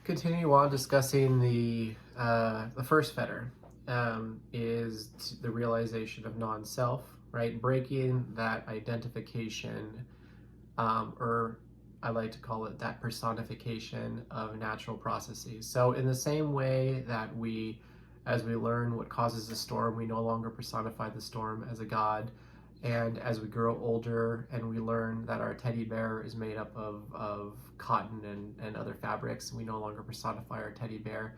continue on discussing the first fetter, is the realization of non-self, right? Breaking that identification, or I like to call it that personification of natural processes. So in the same way that as we learn what causes a storm, we no longer personify the storm as a god. And as we grow older and we learn that our teddy bear is made up of cotton and other fabrics, we no longer personify our teddy bear.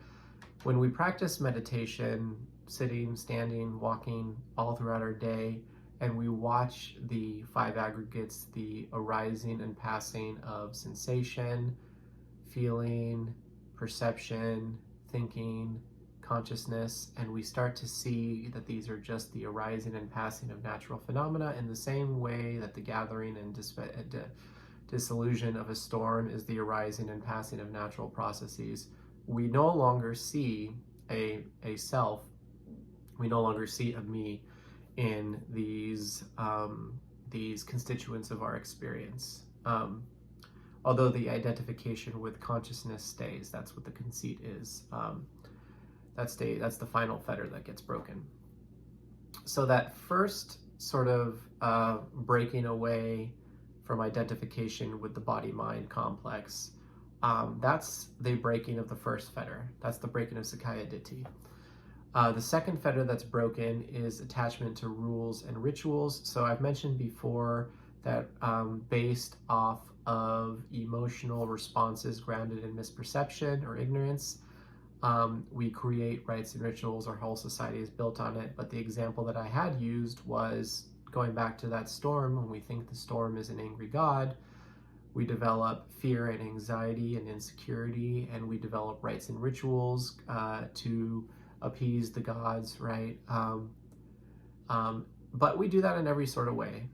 When we practice meditation, sitting, standing, walking all throughout our day, and we watch the five aggregates, the arising and passing of sensation, feeling, perception, thinking, consciousness, and we start to see that these are just the arising and passing of natural phenomena in the same way that the gathering and dissolution of a storm is the arising and passing of natural processes. We no longer see a self, we no longer see a me in these constituents of our experience. Although the identification with consciousness stays. That's what the conceit is. That's the final fetter that gets broken. So that first sort of breaking away from identification with the body-mind complex, that's the breaking of the first fetter. That's the breaking of Sakaya Ditti. The second fetter that's broken is attachment to rules and rituals. So I've mentioned before that based off of emotional responses grounded in misperception or ignorance, we create rites and rituals. Our whole society is built on it. But the example that I had used was going back to that storm. When we think the storm is an angry god, we develop fear and anxiety and insecurity, and we develop rites and rituals to appease the gods, right? But we do that in every sort of way,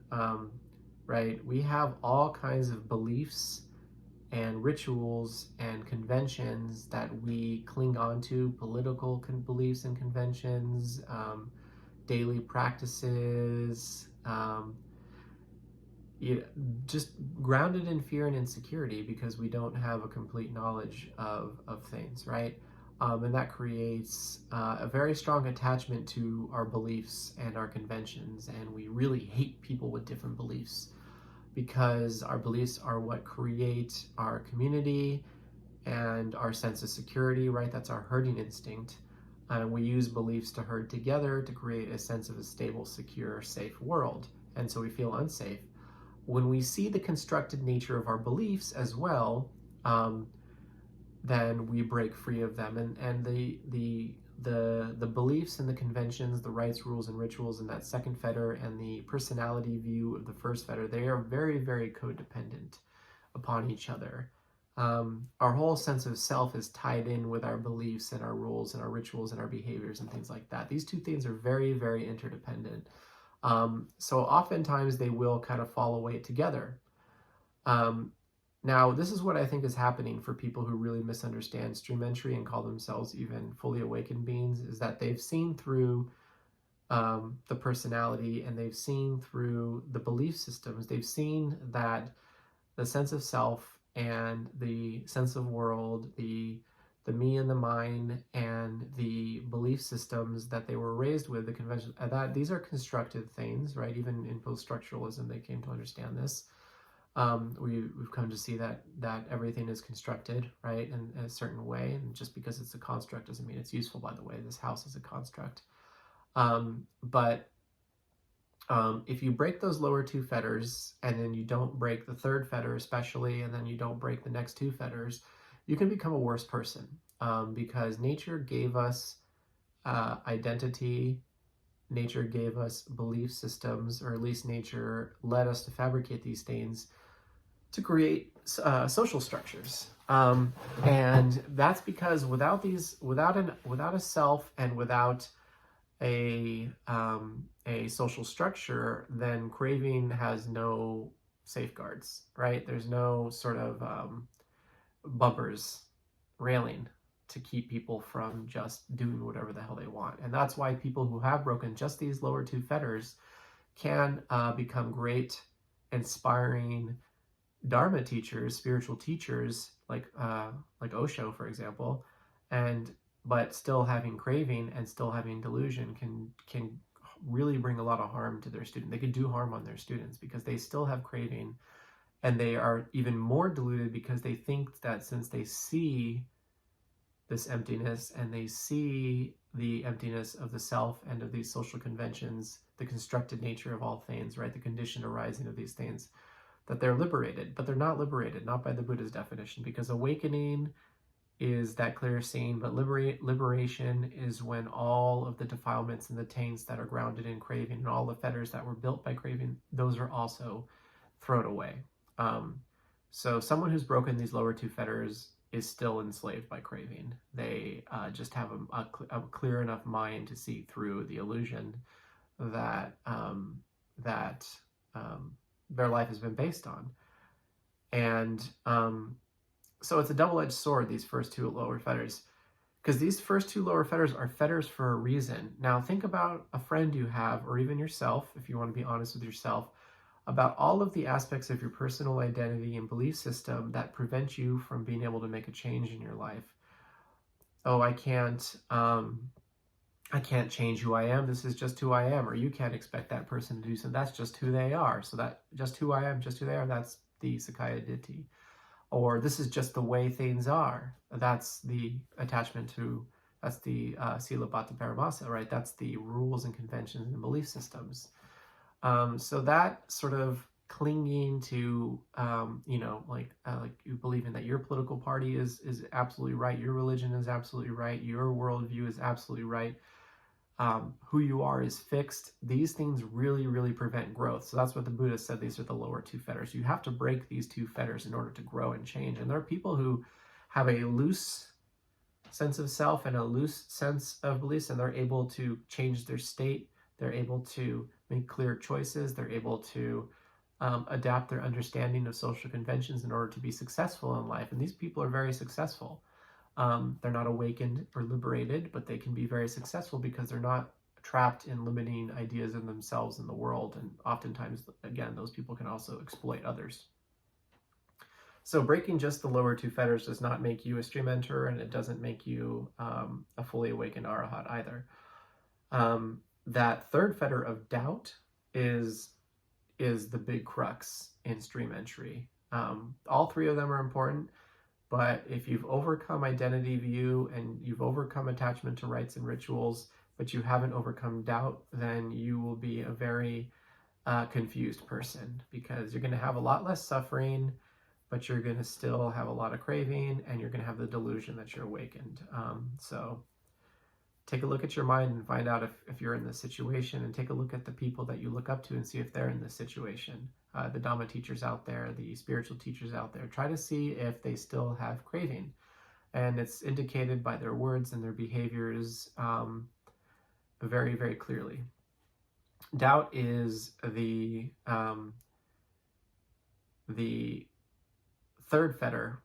right? We have all kinds of beliefs and rituals and conventions that we cling on to, political beliefs and conventions, daily practices, just grounded in fear and insecurity because we don't have a complete knowledge of things, right? And that creates a very strong attachment to our beliefs and our conventions, and we really hate people with different beliefs because our beliefs are what create our community and our sense of security, right? That's our herding instinct. And we use beliefs to herd together to create a sense of a stable, secure, safe world. And so we feel unsafe. When we see the constructed nature of our beliefs as well, then we break free of them. And the beliefs and the conventions, the rites, rules, and rituals in that second fetter and the personality view of the first fetter, they are very, very codependent upon each other. Our whole sense of self is tied in with our beliefs and our rules and our rituals and our behaviors and things like that. These two things are very, very interdependent. So oftentimes they will kind of fall away together. Now, this is what I think is happening for people who really misunderstand stream entry and call themselves even fully awakened beings, is that they've seen through the personality and they've seen through the belief systems. They've seen that the sense of self and the sense of world, the me and the mine, and the belief systems that they were raised with, the convention, that these are constructed things, right? Even in post-structuralism, they came to understand this. We've come to see that everything is constructed, right, in a certain way, and just because it's a construct doesn't mean it's useful. By the way, this house is a construct. But if you break those lower two fetters, and then you don't break the third fetter especially, and then you don't break the next two fetters, you can become a worse person, because nature gave us identity. Nature gave us belief systems, or at least nature led us to fabricate these things to create social structures. And that's because without a self and without a social structure, then craving has no safeguards, right? There's no sort of bumpers, railing to keep people from just doing whatever the hell they want. And that's why people who have broken just these lower two fetters can become great, inspiring, Dharma teachers, spiritual teachers, like Osho, for example, and but still having craving and still having delusion can really bring a lot of harm to their student. They could do harm on their students because they still have craving, and they are even more deluded because they think that since they see this emptiness and they see the emptiness of the self and of these social conventions, the constructed nature of all things, right, the conditioned arising of these things, that they're liberated. But they're not liberated, not by the Buddha's definition, because awakening is that clear seeing, but liberation is when all of the defilements and the taints that are grounded in craving and all the fetters that were built by craving, those are also thrown away. So someone who's broken these lower two fetters is still enslaved by craving. They just have a clear enough mind to see through the illusion that their life has been based on. And so it's a double-edged sword, these first two lower fetters, because these first two lower fetters are fetters for a reason. Now think about a friend you have, or even yourself, if you want to be honest with yourself, about all of the aspects of your personal identity and belief system that prevent you from being able to make a change in your life. Oh, I can't change who I am. This is just who I am. Or you can't expect that person to do something. That's just who they are. So that just who I am, just who they are, that's the Sakaya Ditti. Or this is just the way things are. That's the attachment to, that's the Sila Bhatta Paramasa, right? That's the rules and conventions and belief systems. So that sort of clinging to, like you believing that your political party is absolutely right, your religion is absolutely right, your worldview is absolutely right, who you are is fixed. These things really, really prevent growth. So that's what the Buddha said. These are the lower two fetters. You have to break these two fetters in order to grow and change. And there are people who have a loose sense of self and a loose sense of beliefs, and they're able to change their state. They're able to make clear choices. They're able to adapt their understanding of social conventions in order to be successful in life. And these people are very successful. They're not awakened or liberated, but they can be very successful because they're not trapped in limiting ideas in themselves and the world. And oftentimes, again, those people can also exploit others. So breaking just the lower two fetters does not make you a stream enterer, and it doesn't make you a fully awakened arahat either. That third fetter of doubt is the big crux in stream entry. All three of them are important. But if you've overcome identity view and you've overcome attachment to rites and rituals, but you haven't overcome doubt, then you will be a very confused person, because you're going to have a lot less suffering, but you're going to still have a lot of craving, and you're going to have the delusion that you're awakened. So take a look at your mind and find out if you're in this situation, and take a look at the people that you look up to and see if they're in this situation. The Dhamma teachers out there, the spiritual teachers out there, try to see if they still have craving. And it's indicated by their words and their behaviors very, very clearly. Doubt is the third fetter.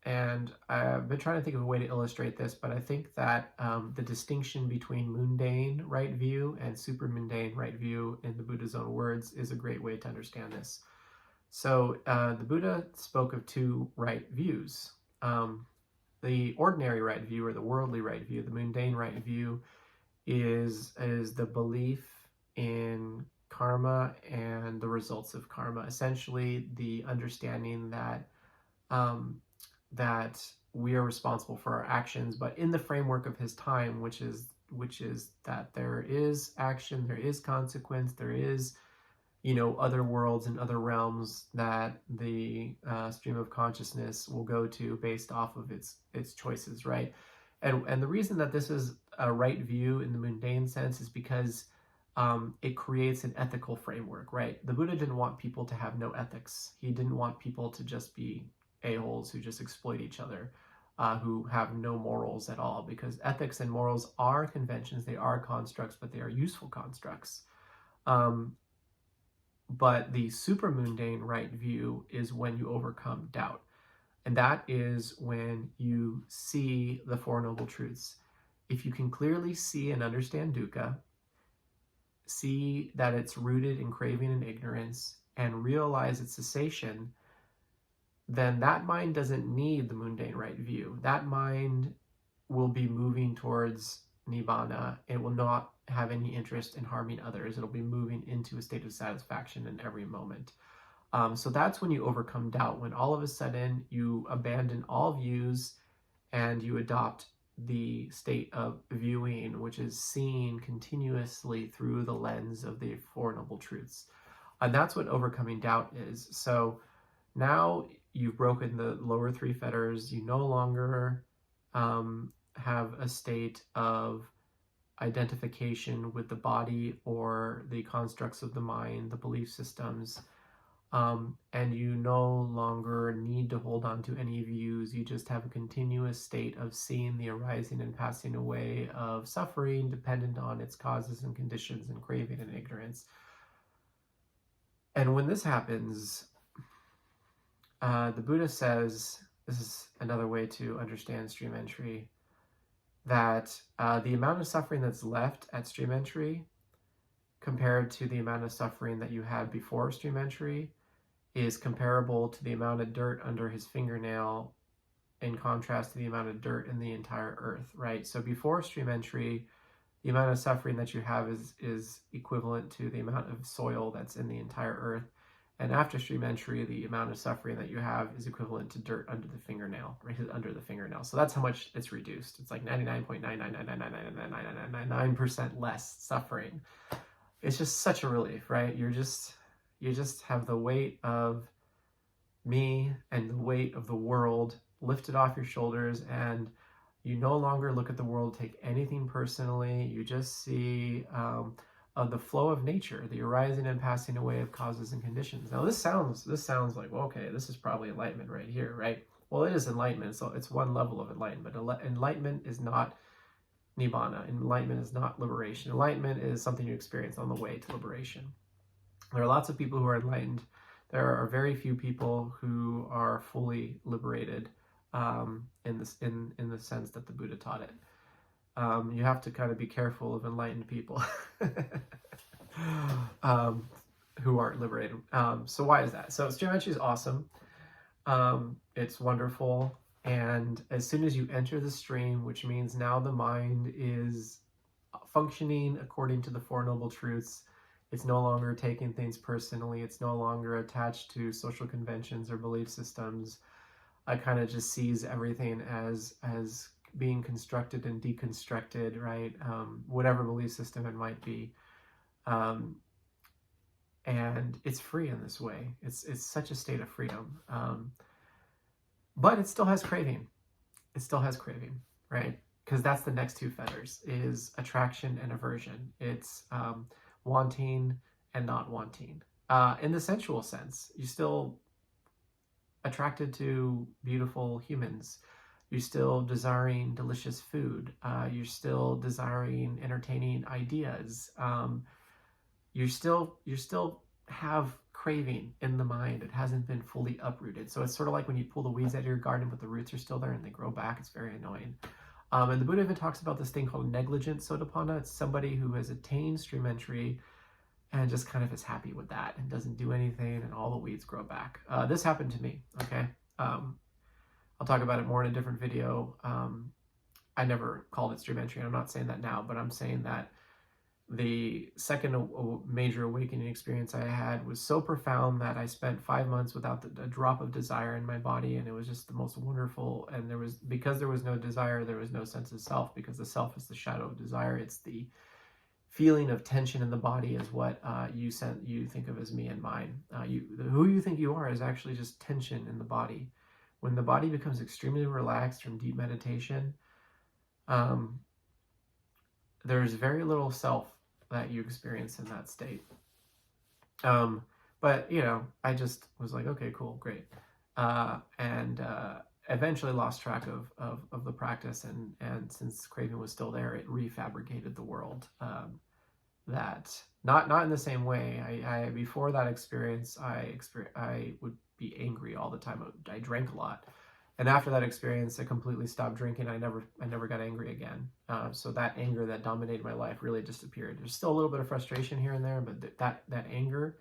And I've been trying to think of a way to illustrate this, but I think that the distinction between mundane right view and super mundane right view in the Buddha's own words is a great way to understand this. So the Buddha spoke of two right views. The ordinary right view, or the worldly right view, the mundane right view, is the belief in karma and the results of karma. Essentially, the understanding that that we are responsible for our actions, but in the framework of his time, which is that there is action, there is consequence, there is, other worlds and other realms that the stream of consciousness will go to based off of its choices, right? And the reason that this is a right view in the mundane sense is because it creates an ethical framework, right? The Buddha didn't want people to have no ethics. He didn't want people to just be a-holes who just exploit each other, who have no morals at all, because ethics and morals are conventions, they are constructs, but they are useful constructs. But the supramundane right view is when you overcome doubt. And that is when you see the Four Noble Truths. If you can clearly see and understand dukkha, see that it's rooted in craving and ignorance, and realize its cessation, then that mind doesn't need the mundane right view. That mind will be moving towards nibbana. It will not have any interest in harming others. It'll be moving into a state of satisfaction in every moment. So that's when you overcome doubt, when all of a sudden you abandon all views and you adopt the state of viewing, which is seeing continuously through the lens of the Four Noble Truths. And that's what overcoming doubt is. So now you've broken the lower three fetters. You no longer have a state of identification with the body or the constructs of the mind, the belief systems, and you no longer need to hold on to any views. You just have a continuous state of seeing the arising and passing away of suffering dependent on its causes and conditions and craving and ignorance. And when this happens, the Buddha says, this is another way to understand stream entry, that the amount of suffering that's left at stream entry compared to the amount of suffering that you had before stream entry is comparable to the amount of dirt under his fingernail in contrast to the amount of dirt in the entire earth, right? So before stream entry, the amount of suffering that you have is equivalent to the amount of soil that's in the entire earth. And after stream entry, the amount of suffering that you have is equivalent to dirt under the fingernail, right? Under the fingernail. So that's how much it's reduced. It's like 99.999999999% less suffering. It's just such a relief, right? You just have the weight of me and the weight of the world lifted off your shoulders, and you no longer look at the world, take anything personally. You just see the flow of nature, the arising and passing away of causes and conditions. Now this sounds like, well, okay, this is probably enlightenment right here, right? Well, it is enlightenment, so it's one level of enlightenment. Enlightenment is not nibbana. Enlightenment is not liberation. Enlightenment is something you experience on the way to liberation. There are lots of people who are enlightened. There are very few people who are fully liberated in the sense that the Buddha taught it. You have to kind of be careful of enlightened people who aren't liberated. So why is that? So stream entry is awesome. It's wonderful. And as soon as you enter the stream, which means now the mind is functioning according to the Four Noble Truths, it's no longer taking things personally. It's no longer attached to social conventions or belief systems. I kind of just sees everything as being constructed and deconstructed, right? Whatever belief system it might be. And it's free in this way. It's such a state of freedom. But it still has craving. It still has craving, right? Because that's the next two fetters, is attraction and aversion. It's wanting and not wanting. In the sensual sense, you're still attracted to beautiful humans. You're still desiring delicious food. You're still desiring entertaining ideas. You still have craving in the mind. It hasn't been fully uprooted. So it's sort of like when you pull the weeds out of your garden, but the roots are still there and they grow back. It's very annoying. And the Buddha even talks about this thing called negligent sotapanna. It's somebody who has attained stream entry and just kind of is happy with that and doesn't do anything, and all the weeds grow back. This happened to me, okay? I'll talk about it more in a different video. I never called it stream entry, and I'm not saying that now, but I'm saying that the second major awakening experience I had was so profound that I spent 5 months without a drop of desire in my body, and it was just the most wonderful. And because there was no desire, there was no sense of self, because the self is the shadow of desire. It's the feeling of tension in the body is what you think of as me and mine. Who you think you are is actually just tension in the body. When the body becomes extremely relaxed from deep meditation, there's very little self that you experience in that state. But, I just was like, okay, cool, great. And eventually lost track of the practice. And since craving was still there, it refabricated the world. That not in the same way. I before that experience, I would be angry all the time. I drank a lot. And after that experience, I completely stopped drinking. I never got angry again. So that anger that dominated my life really disappeared. There's still a little bit of frustration here and there, but that anger,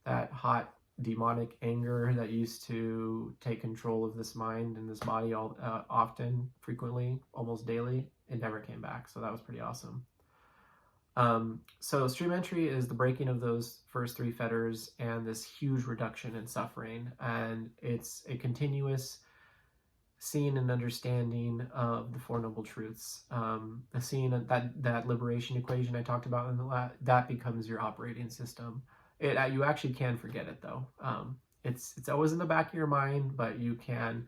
that hot demonic anger that used to take control of this mind and this body often, frequently, almost daily, it never came back. So that was pretty awesome. So stream entry is the breaking of those first three fetters and this huge reduction in suffering. And it's a continuous seeing and understanding of the Four Noble Truths. The seeing that liberation equation I talked about in that becomes your operating system. You actually can forget it though. It's always in the back of your mind, but you can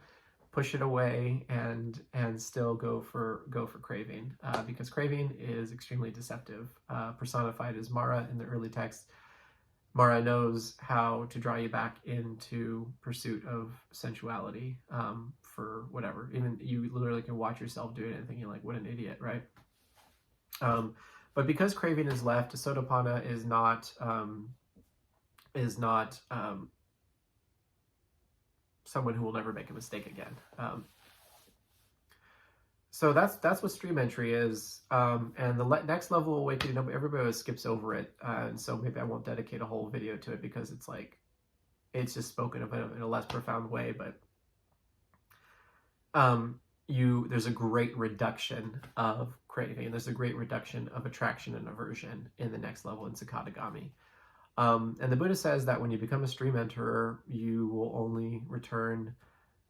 push it away and still go for craving, because craving is extremely deceptive. Personified as Mara in the early text, Mara knows how to draw you back into pursuit of sensuality, for whatever. Even you literally can watch yourself doing it and thinking like, what an idiot, right? But because craving is left, Sotapanna is not someone who will never make a mistake again. So that's what stream entry is. And the next level of awakening, everybody always skips over it. And so maybe I won't dedicate a whole video to it because it's like, it's just spoken of in a less profound way. But there's a great reduction of craving. There's a great reduction of attraction and aversion in the next level in Sakadagami. And the Buddha says that when you become a stream enterer, you will only return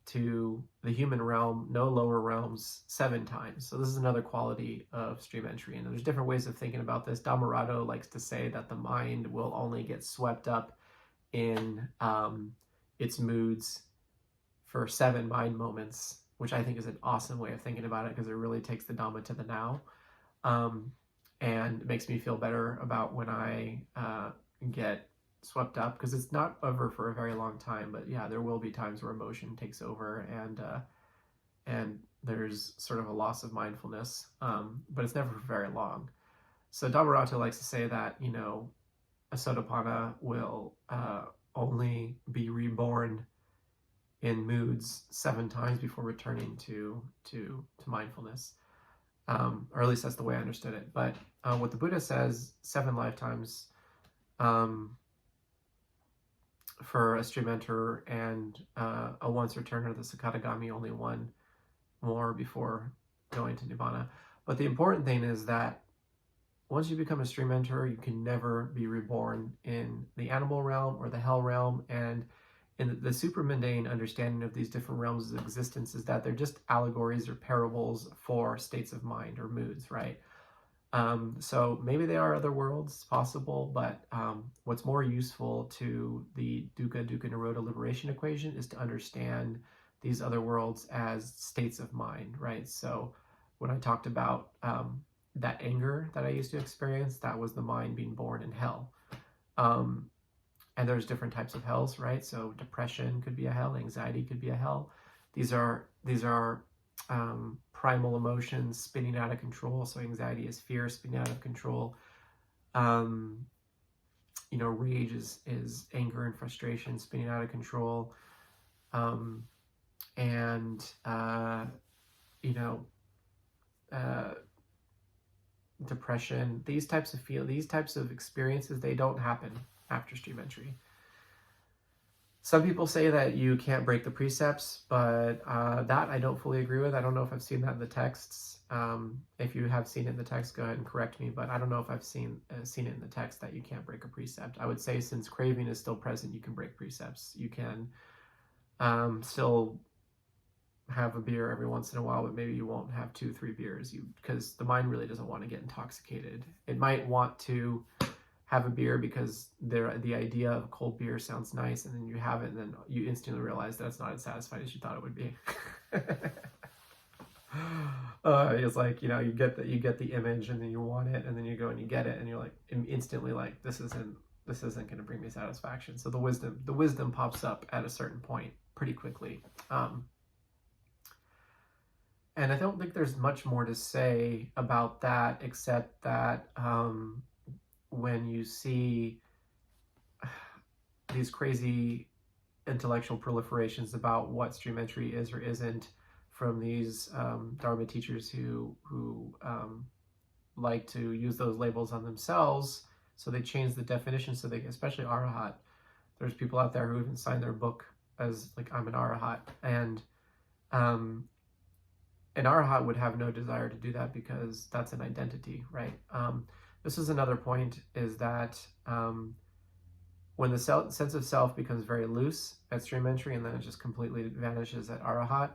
to the human realm, no lower realms, 7 times. So this is another quality of stream entry. And there's different ways of thinking about this. Dhammarato likes to say that the mind will only get swept up in its moods for 7 mind moments, which I think is an awesome way of thinking about it because it really takes the Dhamma to the now. And it makes me feel better about when I get swept up, because it's not over for a very long time, but yeah, there will be times where emotion takes over and there's sort of a loss of mindfulness, but it's never for very long. So Dhammarato likes to say that, you know, a Sotapanna will only be reborn in moods 7 times before returning to mindfulness, or at least that's the way I understood it. But what the Buddha says, 7 lifetimes for a stream enterer, and a once returner of the Sakadagami, only 1 more before going to Nibbana. But the important thing is that once you become a stream enterer, you can never be reborn in the animal realm or the hell realm. And in the supramundane understanding of these different realms of existence is that they're just allegories or parables for states of mind or moods, right? So maybe they are other worlds possible, but what's more useful to the Dukkha Nirodha liberation equation is to understand these other worlds as states of mind, right? So when I talked about that anger that I used to experience, that was the mind being born in hell. And there's different types of hells, right? So depression could be a hell, anxiety could be a hell. These are primal emotions spinning out of control. So anxiety is fear spinning out of control. You know, rage is anger and frustration spinning out of control. You know, depression, these types of experiences, they don't happen after stream entry. Some people say that you can't break the precepts, but that I don't fully agree with. I don't know if I've seen that in the texts. If you have seen it in the text, go ahead and correct me, but I don't know if I've seen it in the text that you can't break a precept. I would say since craving is still present, you can break precepts. You can still have a beer every once in a while, but maybe you won't have 2-3 beers, because the mind really doesn't want to get intoxicated. It might want to have a beer because the idea of cold beer sounds nice, and then you have it, and then you instantly realize that it's not as satisfied as you thought it would be. It's like, you know, you get the image, and then you want it, and then you go and you get it, and you're like instantly like, this isn't going to bring me satisfaction. So the wisdom pops up at a certain point pretty quickly. And I don't think there's much more to say about that, except that when you see these crazy intellectual proliferations about what stream entry is or isn't from these Dharma teachers who like to use those labels on themselves, so they change the definition, so they, especially Arahat, There's people out there who even sign their book as like, I'm an arahat, and an arahat would have no desire to do that because that's an identity, right? This is another point, is that when the sense of self becomes very loose at stream entry and then it just completely vanishes at arahat,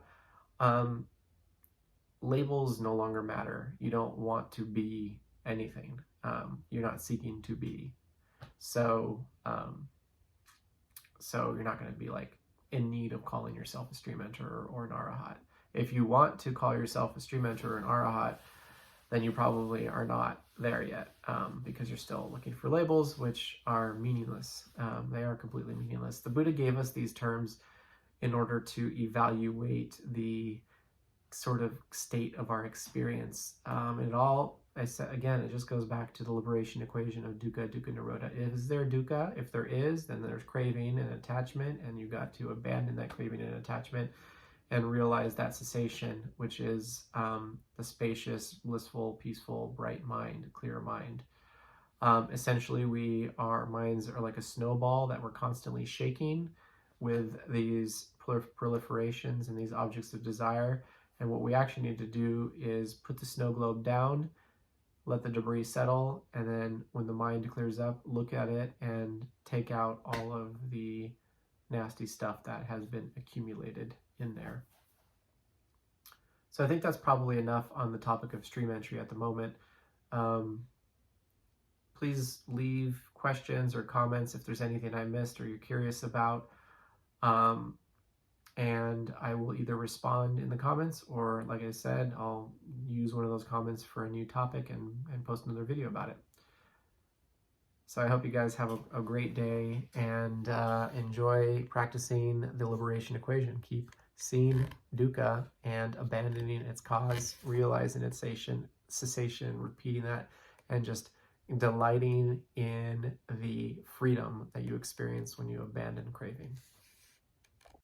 labels no longer matter. You don't want to be anything. You're not seeking to be. So you're not going to be like in need of calling yourself a stream enterer or an arahat. If you want to call yourself a stream enterer or an arahat, then you probably are not there yet, because you're still looking for labels, which are meaningless. They are completely meaningless. The Buddha gave us these terms in order to evaluate the sort of state of our experience. It all, I said again, it just goes back to the liberation equation of dukkha, dukkha nirodha. Is there dukkha? If there is, then there's craving and attachment, and you got to abandon that craving and attachment and realize that cessation, which is the spacious, blissful, peaceful, bright mind, clear mind. Essentially, our minds are like a snowball that we're constantly shaking with these proliferations and these objects of desire. And what we actually need to do is put the snow globe down, let the debris settle, and then when the mind clears up, look at it and take out all of the nasty stuff that has been accumulated in there. So I think that's probably enough on the topic of stream entry at the moment. Please leave questions or comments if there's anything I missed or you're curious about. And I will either respond in the comments, or like I said, I'll use one of those comments for a new topic and post another video about it. So I hope you guys have a great day and enjoy practicing the liberation equation. Keep seeing dukkha and abandoning its cause, realizing its cessation, repeating that, and just delighting in the freedom that you experience when you abandon craving.